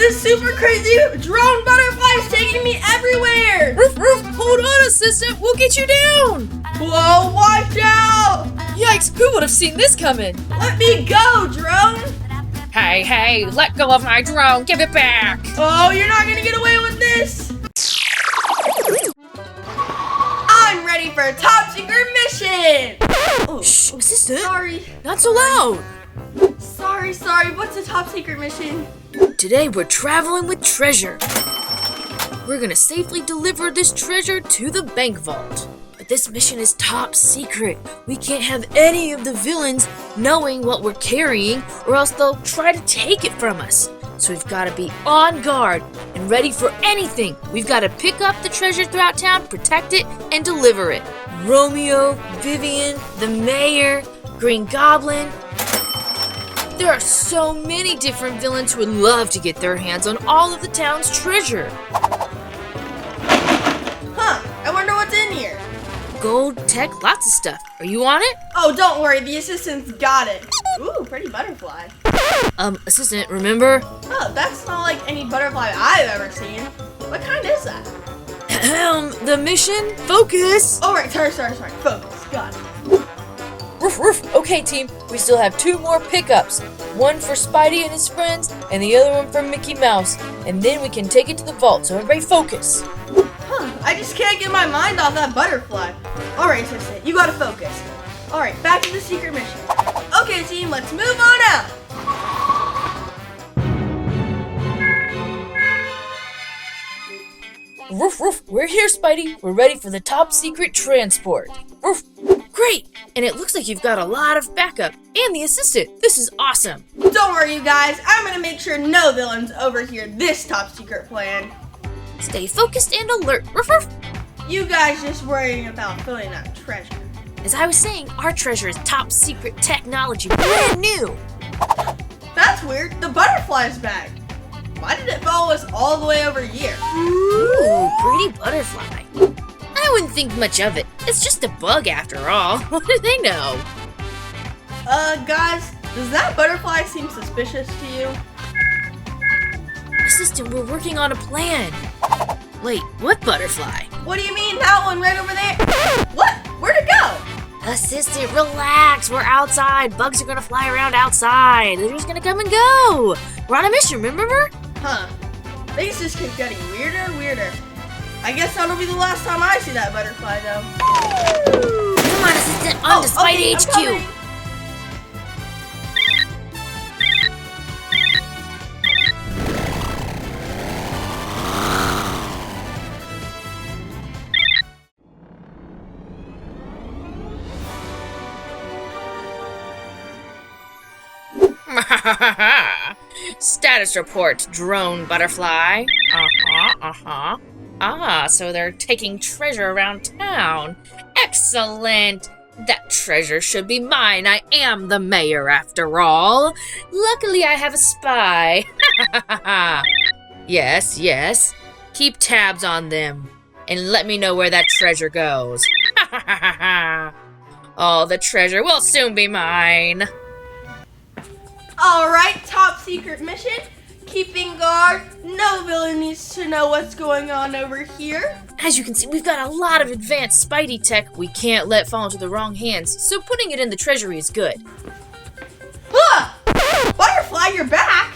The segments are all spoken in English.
this super crazy drone butterfly is taking me everywhere! Roof, hold on, assistant, we'll get you down! Whoa, watch out! Yikes, who would have seen this coming? Let me go, drone! Hey, let go of my drone, give it back! Oh, you're not gonna get away with this! I'm ready for a top secret mission! Oh, Shh, assistant! sorry. Not so loud! Sorry, what's a top secret mission? Today we're traveling with treasure. We're gonna safely deliver this treasure to the bank vault. But this mission is top secret. We can't have any of the villains knowing what we're carrying, or else they'll try to take it from us. So we've gotta be on guard and ready for anything. We've gotta pick up the treasure throughout town, protect it, and deliver it. Romeo, Vivian, the Mayor, Green Goblin. There are so many different villains who would love to get their hands on all of the town's treasure. Huh, I wonder what's in here. Gold, tech, lots of stuff. Are you on it? Oh, don't worry, the assistant's got it. Ooh, pretty butterfly. Assistant, remember? Oh, that's not like any butterfly I've ever seen. What kind is that? The mission? Focus! Oh, right, sorry. Focus, got it. Roof. Okay, team, we still have 2 more pickups. One for Spidey and his friends, and the other one for Mickey Mouse. And then we can take it to the vault, so everybody focus. Huh, I just can't get my mind off that butterfly. Alright, assistant, you gotta focus. Alright, back to the secret mission. Okay, team, let's move on out. Roof, we're here, Spidey. We're ready for the top secret transport. Roof, great! And it looks like you've got a lot of backup. And the assistant. This is awesome. Don't worry, you guys. I'm gonna make sure no villains overhear this top secret plan. Stay focused and alert. Roof. You guys just worrying about filling that treasure. As I was saying, our treasure is top secret technology, brand new. That's weird. The butterfly's back. Why did it follow us all the way over here? Ooh, pretty butterfly. I wouldn't think much of it. It's just a bug after all. What do they know? Guys, does that butterfly seem suspicious to you? Assistant, we're working on a plan. Wait, what butterfly? What do you mean, that one right over there? What? Where'd it go? Assistant, relax. We're outside. Bugs are gonna fly around outside. They're just gonna come and go. We're on a mission, remember? Huh. Things just keep getting weirder and weirder. I guess that'll be the last time I see that butterfly, though. Come on, assistant, on to Spidey okay, HQ. Status report, drone butterfly. So they're taking treasure around town. Excellent! That treasure should be mine. I am the mayor after all. Luckily I have a spy. Yes. Keep tabs on them. And let me know where that treasure goes. Oh, the treasure will soon be mine. Alright, top secret mission. Keeping guard. No villain needs to know what's going on over here. As you can see, we've got a lot of advanced Spidey tech we can't let fall into the wrong hands, so putting it in the treasury is good. Huh! Butterfly, you're back!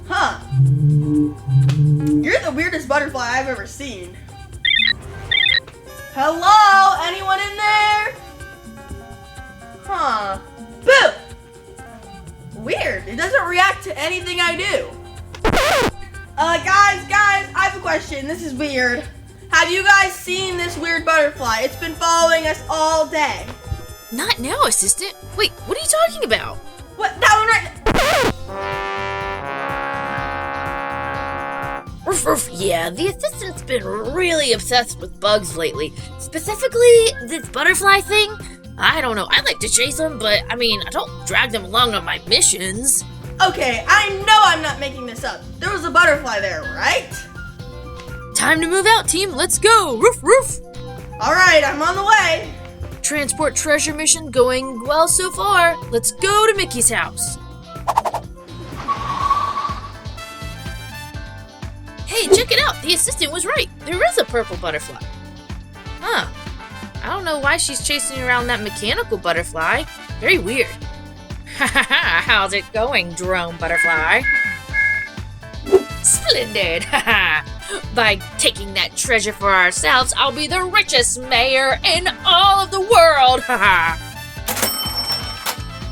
Huh. You're the weirdest butterfly I've ever seen. Hello? Anyone in there? Huh. Boo! Weird. It doesn't react to anything I do. Guys, I have a question. This is weird. Have you guys seen this weird butterfly? It's been following us all day. Not now, assistant. Wait, what are you talking about? What? That one right... Roof. Yeah, the assistant's been really obsessed with bugs lately. Specifically, this butterfly thing. I don't know. I like to chase them, but I don't drag them along on my missions. Okay, I know I'm not making this up. There was a butterfly there, right? Time to move out, team. Let's go. Roof. Alright, I'm on the way. Transport treasure mission going well so far. Let's go to Mickey's house. check it out. The assistant was right. There is a purple butterfly. Huh. I don't know why she's chasing around that mechanical butterfly. Very weird. Ha ha ha, how's it going, drone butterfly? Splendid! Ha ha! By taking that treasure for ourselves, I'll be the richest mayor in all of the world! Ha ha!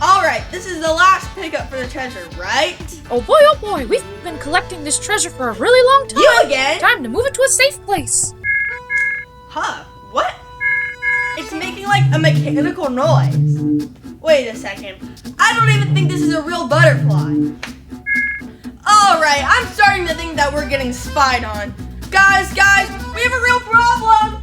Alright, this is the last pickup for the treasure, right? Oh boy, we've been collecting this treasure for a really long time. You again? Time to move it to a safe place. Huh, what? It's making like a mechanical noise. Wait a second. I don't even think this is a real butterfly. Alright, I'm starting to think that we're getting spied on. Guys, we have a real problem!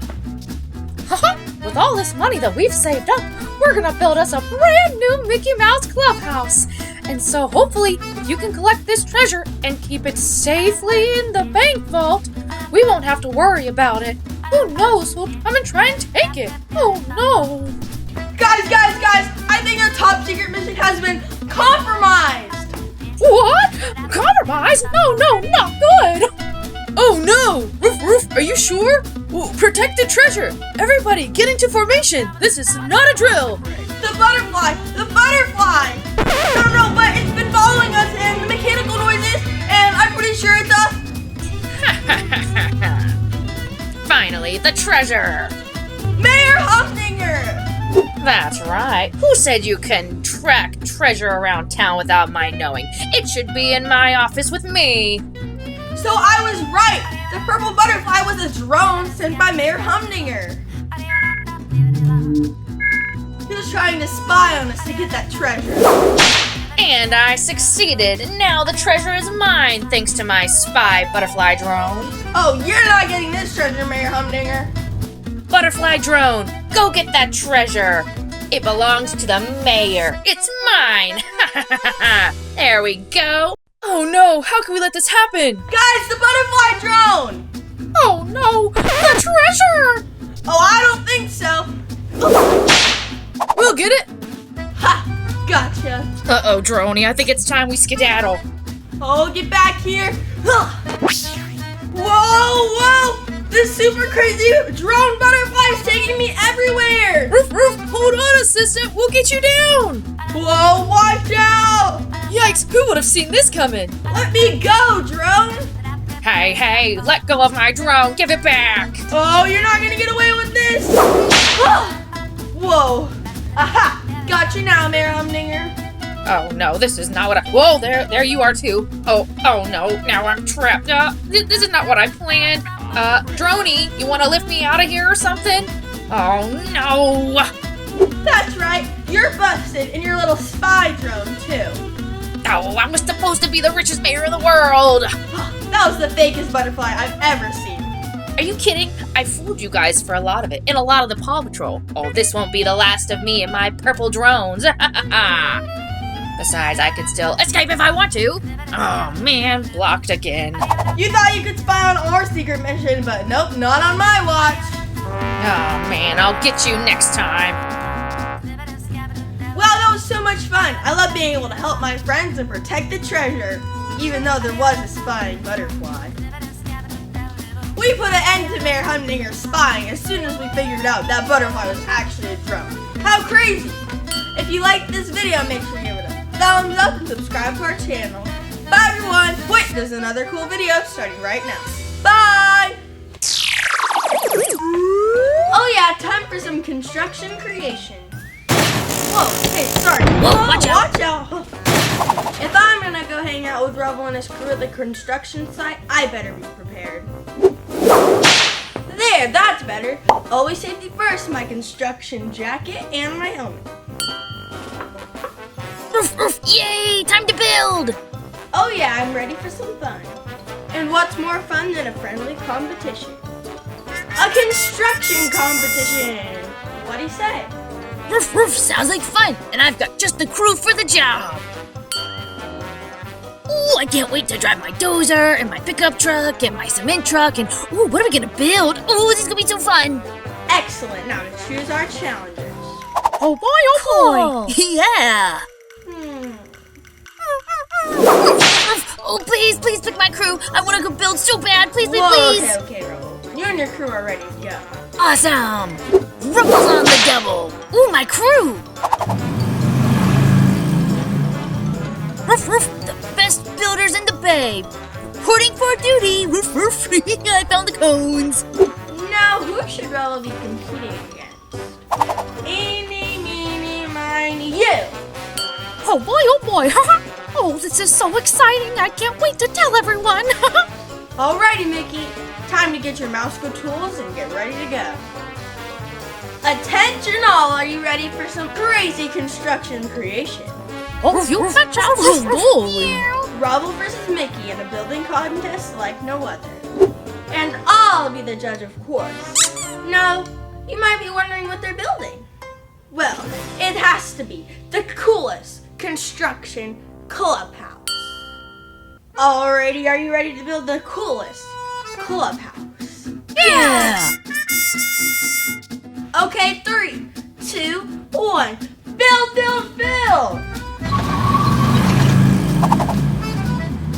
Haha! With all this money that we've saved up, we're gonna build us a brand new Mickey Mouse clubhouse. And so hopefully, if you can collect this treasure and keep it safely in the bank vault, we won't have to worry about it. Who knows who'll come and try and take it? Oh no! Guys, I think our top secret mission has been compromised! What? Compromise? No, not good! Oh no! Roof, are you sure? Protect the treasure! Everybody, get into formation! This is not a drill! The butterfly! No, but it's been following us and the mechanical noises, and I'm pretty sure it's us! Finally, the treasure! Mayor Humdinger! That's right. Who said you can track treasure around town without my knowing? It should be in my office with me. So I was right! The purple butterfly was a drone sent by Mayor Humdinger. He was trying to spy on us to get that treasure. And I succeeded. Now the treasure is mine, thanks to my spy butterfly drone. Oh, you're not getting this treasure, Mayor Humdinger. Butterfly drone, go get that treasure. It belongs to the mayor. It's mine. There we go. Oh no, how can we let this happen? Guys, the butterfly drone! Oh no, the treasure! Oh, I don't think so. We'll get it. Ha! Gotcha. Uh-oh, Droney, I think it's time we skedaddle. Oh, get back here. Whoa! This super crazy drone butterfly is taking me everywhere! Roof, hold on, assistant. We'll get you down. Whoa, watch out! Yikes, who would have seen this coming? Let me go, drone! Hey, let go of my drone. Give it back. Oh, you're not gonna get away with this! Whoa! Aha! Got you now, Mayor Humdinger. Oh no, this is not what I... Whoa, there you are too. Oh no, now I'm trapped. This is not what I planned. Droney, you want to lift me out of here or something? Oh no! That's right, you're busted in your little spy drone too. Oh, I was supposed to be the richest mayor in the world. That was the fakest butterfly I've ever seen. Are you kidding? I fooled you guys for a lot of it, and a lot of the Paw Patrol. Oh, this won't be the last of me and my purple drones. Besides, I could still escape if I want to. Oh man, blocked again. You thought you could spy on our secret mission, but nope, not on my watch. Oh man, I'll get you next time. Wow, that was so much fun. I love being able to help my friends and protect the treasure, even though there was a spying butterfly. We put an end to Mayor Humdinger's spying as soon as we figured out that butterfly was actually a drone. How crazy! If you liked this video, make sure you give it a thumbs up and subscribe to our channel. Bye everyone! Wait, there's another cool video starting right now. Bye! Oh yeah, time for some construction creation. Whoa, hey, sorry. Whoa, watch out! If I'm gonna go hang out with Rubble and his crew at the construction site, I better be prepared. There, that's better. Always safety first, my construction jacket and my helmet. Roof, yay, time to build! Oh yeah, I'm ready for some fun. And what's more fun than a friendly competition? A construction competition! What do you say? Roof, sounds like fun, and I've got just the crew for the job. Ooh, I can't wait to drive my dozer and my pickup truck and my cement truck and ooh, what are we gonna build? Ooh, this is gonna be so fun. Excellent, now to choose our challengers. Oh boy, Yeah. Oh, please pick my crew. I want to go build so bad. Please. Okay, Rubble. You and your crew are ready to go. Awesome. Rubble's on the double. Ooh, my crew. Roof, the best builders in the bay. Reporting for duty. Roof. I found the cones. Now, who should Rubble be competing against? Eeny, meeny, miny, you! Oh boy. Oh, this is so exciting. I can't wait to tell everyone. Alrighty, Mickey. Time to get your mousego tools and get ready to go. Attention all, are you ready for some crazy construction creation? Oh, you betcha. Rubble versus Mickey in a building contest like no other. And I'll be the judge, of course. Now, you might be wondering what they're building. Well, it has to be the coolest construction clubhouse. Alrighty, are you ready to build the coolest clubhouse? Yeah! Okay, 3, 2, 1. Build!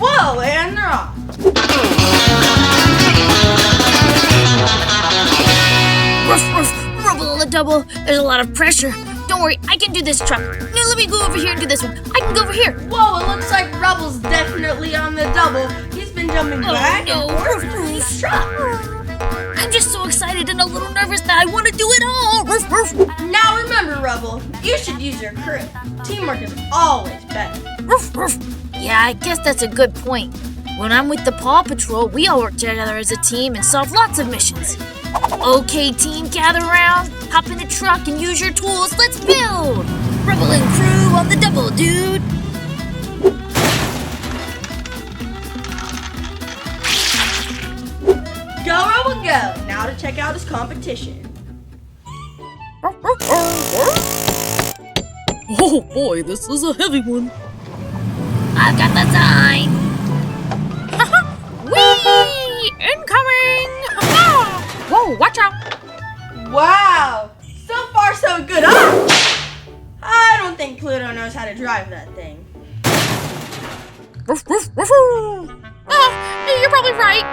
Whoa, and they're off. Roof, Rubble on the double. There's a lot of pressure. Don't worry, I can do this truck. No, let me go over here and do this one. I can go over here. Whoa, it looks like Rubble's definitely on the double. He's been jumping back and forth through his truck. I'm just so excited and a little nervous that I want to do it all. Roof. Now remember, Rubble, you should use your crew. Teamwork is always better. Roof. Yeah, I guess that's a good point. When I'm with the Paw Patrol, we all work together as a team and solve lots of missions. Okay, team, gather around, hop in the truck and use your tools. Let's build! Rubble and crew on the double, dude! Go, Rubble, go! Now to check out his competition. Oh boy, this is a heavy one. I've got the sign. Whee! Incoming! Whoa, watch out! Wow! So far, so good. I don't think Pluto knows how to drive that thing. You're probably right.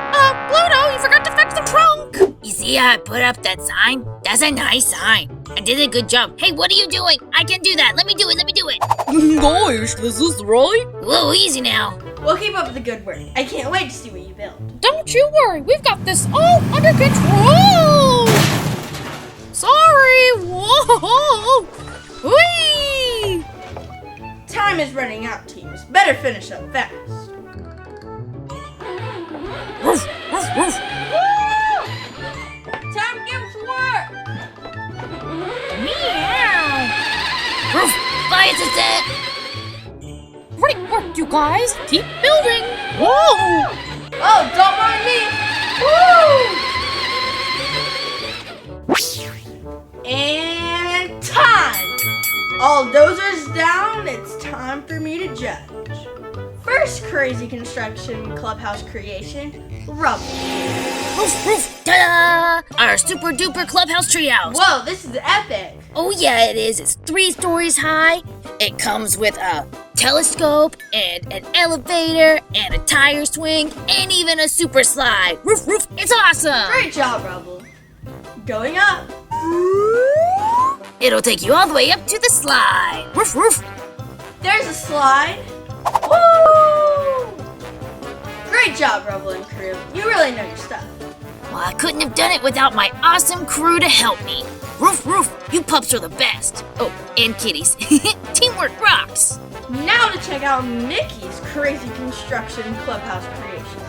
Pluto, you forgot to fix the trunk. You see how I put up that sign? That's a nice sign. I did a good job. Hey, what are you doing? I can do that. Let me do it. Gosh, this is right. Whoa, easy now. We'll keep up the good work. I can't wait to see what you build. Don't you worry, we've got this all under control. Sorry. Whoa. Whee! Time is running out, teams. Better finish up fast. Time to get to work. Meow. Bye, assistant. Great work, you guys. Keep building. Whoa. Oh, don't mind me. Woo! And time. All dozers down. It's time for me to judge. First crazy construction clubhouse creation, Rubble. Ta-da! Our super duper clubhouse treehouse. Whoa, this is epic. Oh yeah, it is. It's 3 stories high. It comes with a telescope and an elevator and a tire swing and even a super slide. Roof. It's awesome. Great job, Rubble. Going up. It'll take you all the way up to the slide. Roof. There's a slide. Woo! Great job, Rubble and crew. You really know your stuff. Well, I couldn't have done it without my awesome crew to help me. Roof. You pups are the best. Oh, and kitties. Teamwork rocks. Now to check out Mickey's crazy construction clubhouse creation.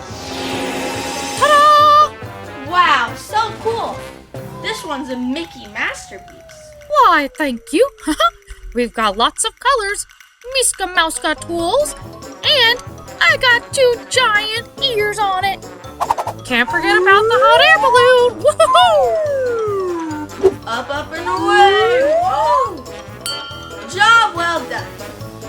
Ta-da! Wow, so cool. This one's a Mickey masterpiece. Why, thank you. We've got lots of colors. Miska Mouska tools. And I got 2 giant ears on it. Can't forget about the hot air balloon. Woohoo! Up and away. Woo! Job well done.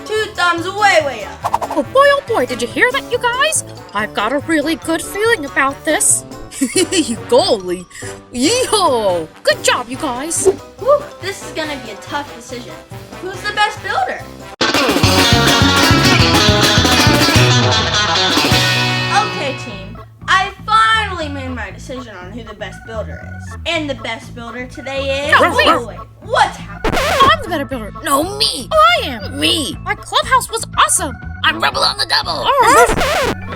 2 thumbs way up. Oh boy, did you hear that, you guys? I've got a really good feeling about this. Golly. Yeehaw! Good job, you guys. Whew, this is gonna be a tough decision. Who's the best builder? decision on who the best builder is. And the best builder today is... No, me. Oh, wait, what's happening? I'm the better builder. No, me. Oh, I am. Me. My clubhouse was awesome. I'm Rubble on the double.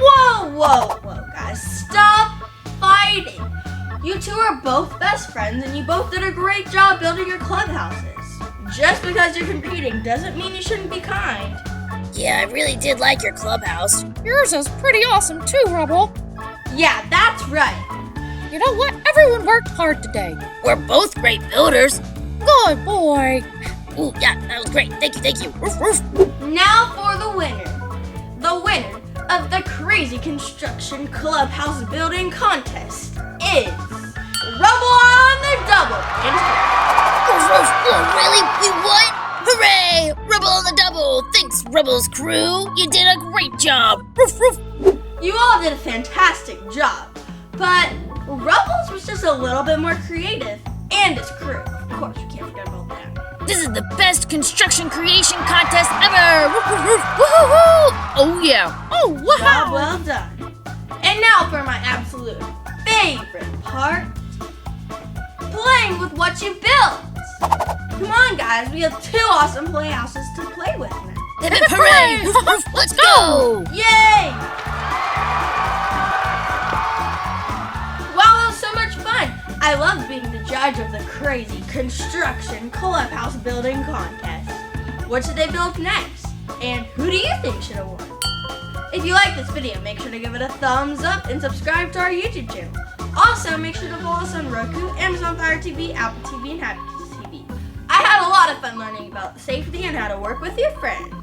Whoa, guys, stop fighting. You two are both best friends and you both did a great job building your clubhouses. Just because you're competing doesn't mean you shouldn't be kind. Yeah, I really did like your clubhouse. Yours is pretty awesome too, Rubble. Yeah, that's right. You know what? Everyone worked hard today. We're both great builders. Good boy. Ooh, yeah, that was great. Thank you. Roof, roof. Now for the winner. The winner of the Crazy Construction Clubhouse Building Contest is Rubble on the Double. Roof, roof. Oh, really? We won? Hooray! Rubble on the double. Thanks, Rubble's crew. You did a great job. Roof, roof. You all did a fantastic job, but Rubble's was just a little bit more creative, and his crew. Of course, you can't forget about that. This is the best construction creation contest ever. Roof, roof, roof. Woohoo! Oh, yeah. Oh, wow. Job well done. And now for my absolute favorite part, playing with what you built. Come on, guys, we have 2 awesome playhouses to play with now. Hip, hip, hooray! Roof, roof. Let's go! Yay! Wow, that was so much fun. I love being the judge of the Crazy Construction Clubhouse Building Contest. What should they build next? And who do you think should have won? If you like this video, make sure to give it a thumbs up and subscribe to our YouTube channel. Also, make sure to follow us on Roku, Amazon Fire TV, Apple TV, and Happy TV. I had a lot of fun learning about safety and how to work with your friends.